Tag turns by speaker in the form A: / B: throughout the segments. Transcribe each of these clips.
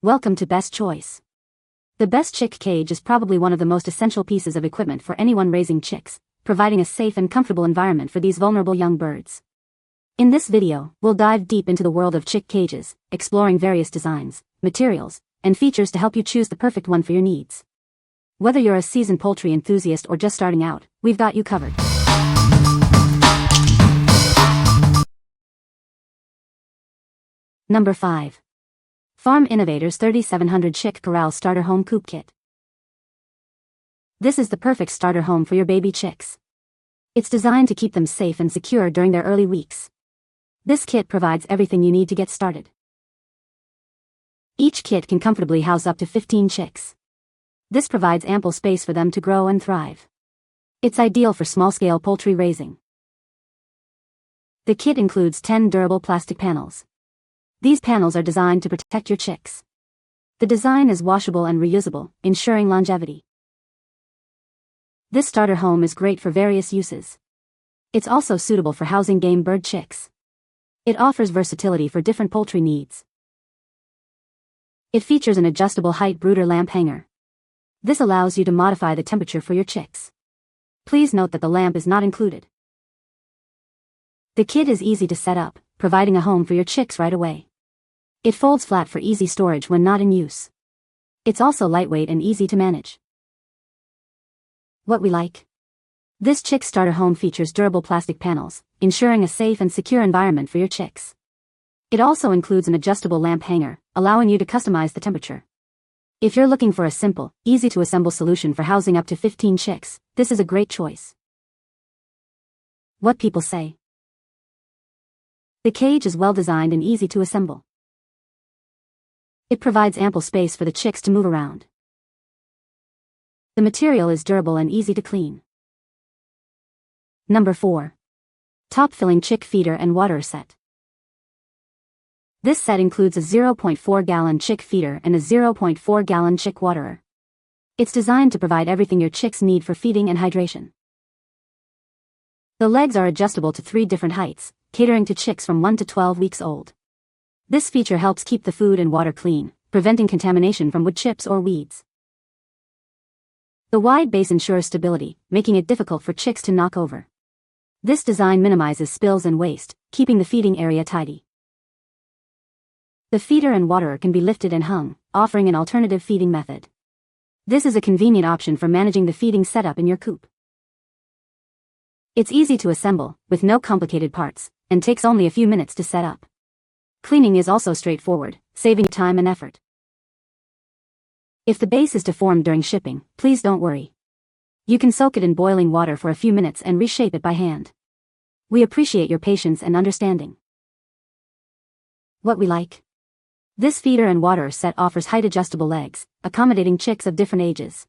A: Welcome to Best Choice. The Best Chick Cage is probably one of the most essential pieces of equipment for anyone raising chicks, providing a safe and comfortable environment for these vulnerable young birds. In this video, we'll dive deep into the world of chick cages, exploring various designs, materials, and features to help you choose the perfect one for your needs. Whether you're a seasoned poultry enthusiast or just starting out, we've got you covered. Number 5. Farm Innovators 3700 Chick Corral Starter Home Coop Kit. This is the perfect starter home for your baby chicks. It's designed to keep them safe and secure during their early weeks. This kit provides everything you need to get started. Each kit can comfortably house up to 15 chicks. This provides ample space for them to grow and thrive. It's ideal for small-scale poultry raising. The kit includes 10 durable plastic panels. These panels are designed to protect your chicks. The design is washable and reusable, ensuring longevity. This starter home is great for various uses. It's also suitable for housing game bird chicks. It offers versatility for different poultry needs. It features an adjustable height brooder lamp hanger. This allows you to modify the temperature for your chicks. Please note that the lamp is not included. The kit is easy to set up, providing a home for your chicks right away. It folds flat for easy storage when not in use. It's also lightweight and easy to manage. What we like. This chick starter home features durable plastic panels, ensuring a safe and secure environment for your chicks. It also includes an adjustable lamp hanger, allowing you to customize the temperature. If you're looking for a simple, easy-to-assemble solution for housing up to 15 chicks, this is a great choice. What people say. The cage is well designed and easy to assemble. It provides ample space for the chicks to move around. The material is durable and easy to clean. Number 4. Top Filling Chick Feeder and Waterer Set. This set includes a 0.4-gallon chick feeder and a 0.4-gallon chick waterer. It's designed to provide everything your chicks need for feeding and hydration. The legs are adjustable to 3 different heights, catering to chicks from 1 to 12 weeks old. This feature helps keep the food and water clean, preventing contamination from wood chips or weeds. The wide base ensures stability, making it difficult for chicks to knock over. This design minimizes spills and waste, keeping the feeding area tidy. The feeder and waterer can be lifted and hung, offering an alternative feeding method. This is a convenient option for managing the feeding setup in your coop. It's easy to assemble, with no complicated parts, and takes only a few minutes to set up. Cleaning is also straightforward, saving time and effort. If the base is deformed during shipping, please don't worry. You can soak it in boiling water for a few minutes and reshape it by hand. We appreciate your patience and understanding. What we like. This feeder and waterer set offers height-adjustable legs, accommodating chicks of different ages.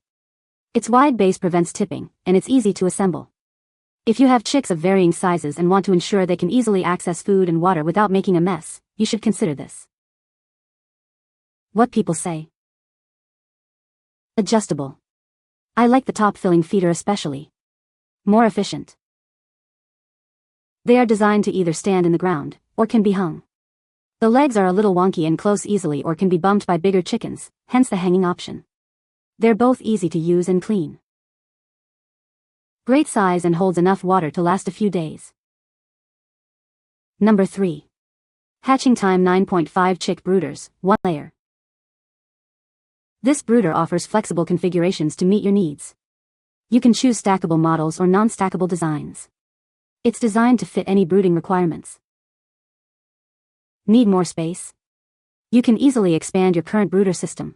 A: Its wide base prevents tipping, and it's easy to assemble. If you have chicks of varying sizes and want to ensure they can easily access food and water without making a mess, you should consider this. What people say. Adjustable. I like the top filling feeder especially. More efficient. They are designed to either stand in the ground, or can be hung. The legs are a little wonky and close easily or can be bumped by bigger chickens, hence the hanging option. They're both easy to use and clean. Great size and holds enough water to last a few days. Number 3. Hatching Time 9.5 Chick Brooders, 1 layer. This brooder offers flexible configurations to meet your needs. You can choose stackable models or non-stackable designs. It's designed to fit any brooding requirements. Need more space? You can easily expand your current brooder system.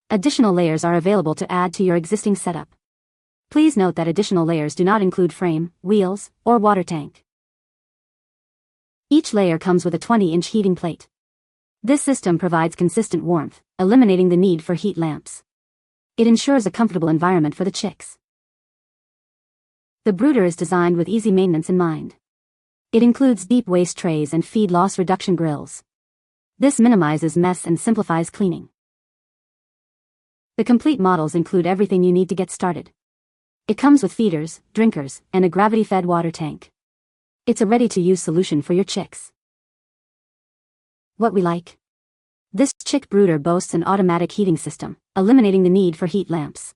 A: Additional layers are available to add to your existing setup. Please note that additional layers do not include frame, wheels, or water tank. Each layer comes with a 20-inch heating plate. This system provides consistent warmth, eliminating the need for heat lamps. It ensures a comfortable environment for the chicks. The brooder is designed with easy maintenance in mind. It includes deep waste trays and feed loss reduction grills. This minimizes mess and simplifies cleaning. The complete models include everything you need to get started. It comes with feeders, drinkers, and a gravity-fed water tank. It's a ready-to-use solution for your chicks. What we like. This chick brooder boasts an automatic heating system, eliminating the need for heat lamps.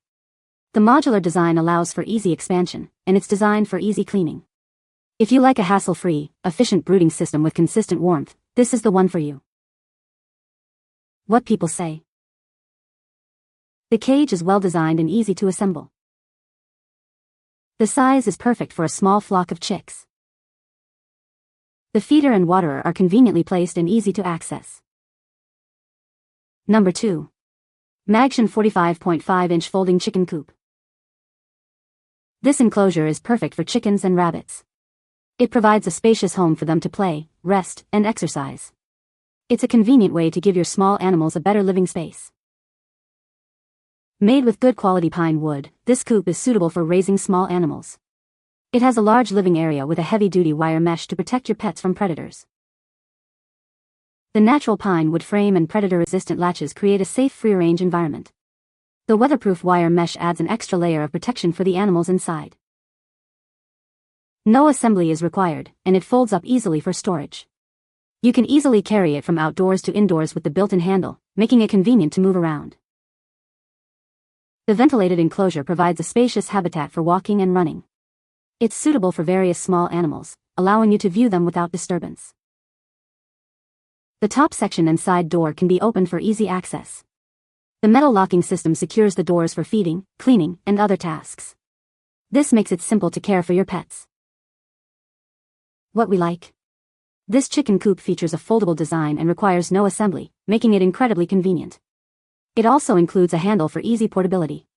A: The modular design allows for easy expansion, and it's designed for easy cleaning. If you like a hassle-free, efficient brooding system with consistent warmth, this is the one for you. What people say. The cage is well designed and easy to assemble. The size is perfect for a small flock of chicks. The feeder and waterer are conveniently placed and easy to access. Number 2. Magshion 45.5-inch folding chicken coop. This enclosure is perfect for chickens and rabbits. It provides a spacious home for them to play, rest, and exercise. It's a convenient way to give your small animals a better living space. Made with good quality pine wood, this coop is suitable for raising small animals. It has a large living area with a heavy-duty wire mesh to protect your pets from predators. The natural pine wood frame and predator-resistant latches create a safe free-range environment. The weatherproof wire mesh adds an extra layer of protection for the animals inside. No assembly is required, and it folds up easily for storage. You can easily carry it from outdoors to indoors with the built-in handle, making it convenient to move around. The ventilated enclosure provides a spacious habitat for walking and running. It's suitable for various small animals, allowing you to view them without disturbance. The top section and side door can be opened for easy access. The metal locking system secures the doors for feeding, cleaning, and other tasks. This makes it simple to care for your pets. What we like. This chicken coop features a foldable design and requires no assembly, making it incredibly convenient. It also includes a handle for easy portability.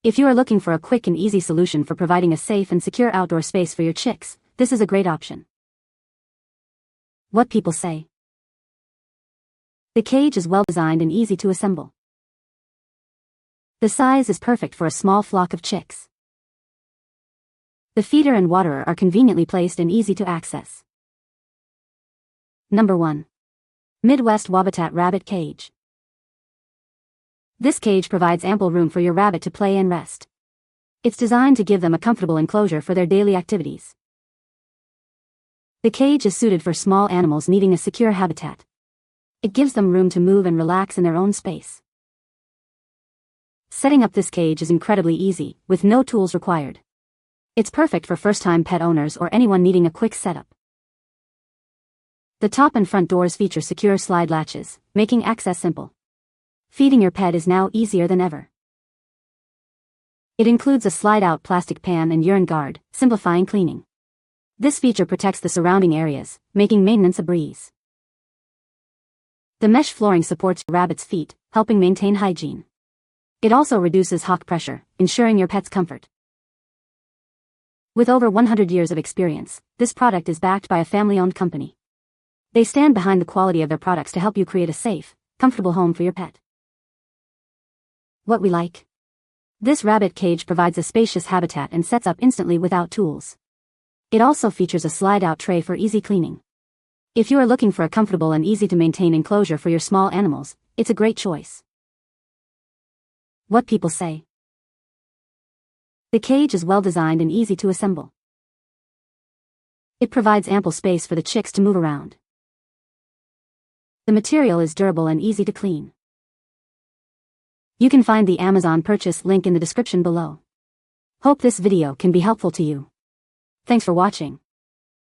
A: If you are looking for a quick and easy solution for providing a safe and secure outdoor space for your chicks, this is a great option. What people say. The cage is well designed and easy to assemble. The size is perfect for a small flock of chicks. The feeder and waterer are conveniently placed and easy to access. Number 1. Midwest Wabbitat Rabbit Cage. This cage provides ample room for your rabbit to play and rest. It's designed to give them a comfortable enclosure for their daily activities. The cage is suited for small animals needing a secure habitat. It gives them room to move and relax in their own space. Setting up this cage is incredibly easy, with no tools required. It's perfect for first-time pet owners or anyone needing a quick setup. The top and front doors feature secure slide latches, making access simple. Feeding your pet is now easier than ever. It includes a slide-out plastic pan and urine guard, simplifying cleaning. This feature protects the surrounding areas, making maintenance a breeze. The mesh flooring supports your rabbit's feet, helping maintain hygiene. It also reduces hawk pressure, ensuring your pet's comfort. With over 100 years of experience, this product is backed by a family-owned company. They stand behind the quality of their products to help you create a safe, comfortable home for your pet. What we like. This rabbit cage provides a spacious habitat and sets up instantly without tools. It also features a slide-out tray for easy cleaning. If you are looking for a comfortable and easy-to-maintain enclosure for your small animals, it's a great choice. What people say. The cage is well designed and easy to assemble. It provides ample space for the chicks to move around. The material is durable and easy to clean. You can find the Amazon purchase link in the description below. Hope this video can be helpful to you. Thanks for watching.